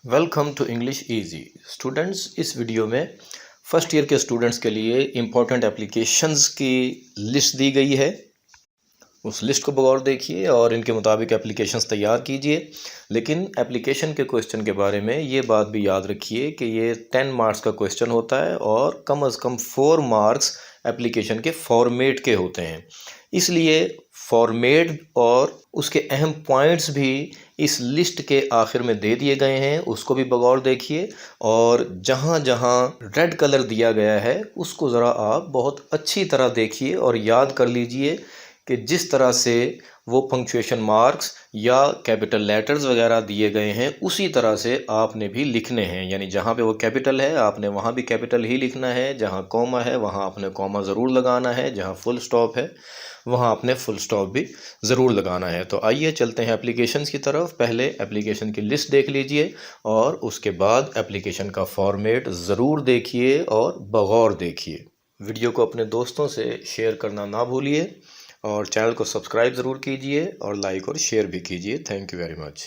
Welcome to English easy students. इस video में first year के स्टूडेंट्स के लिए इम्पोर्टेंट एप्लीकेशंस की लिस्ट दी गई है। उस लिस्ट को बगौर देखिए और इनके मुताबिक एप्लीकेशंस तैयार कीजिए। लेकिन एप्लीकेशन के क्वेश्चन के बारे में ये बात भी याद रखिए कि ये 10 मार्क्स का क्वेश्चन होता है और कम से कम 4 मार्क्स एप्लीकेशन के फॉर्मेट के होते हैं। इसलिए फॉर्मेट और उसके अहम पॉइंट्स भी इस लिस्ट के आखिर में दे दिए गए हैं, उसको भी बगौर देखिए। और जहाँ जहाँ रेड कलर दिया गया है उसको ज़रा आप बहुत अच्छी तरह देखिए और याद कर लीजिए कि जिस तरह से वो पंक्चुएशन मार्क्स या कैपिटल लेटर्स वगैरह दिए गए हैं उसी तरह से आपने भी लिखने हैं। यानी जहाँ पे वो कैपिटल है आपने वहाँ भी कैपिटल ही लिखना है, जहाँ कॉमा है वहाँ आपने कॉमा ज़रूर लगाना है, जहाँ फुल स्टॉप है वहाँ आपने फुल स्टॉप भी ज़रूर लगाना है। तो आइए चलते हैं एप्लीकेशंस की तरफ। पहले एप्लीकेशन की लिस्ट देख लीजिए और उसके बाद एप्लीकेशन का फॉर्मेट ज़रूर देखिए और बगौर देखिए। वीडियो को अपने दोस्तों से शेयर करना ना भूलिए और चैनल को सब्सक्राइब ज़रूर कीजिए और लाइक और शेयर भी कीजिए। Thank you very much.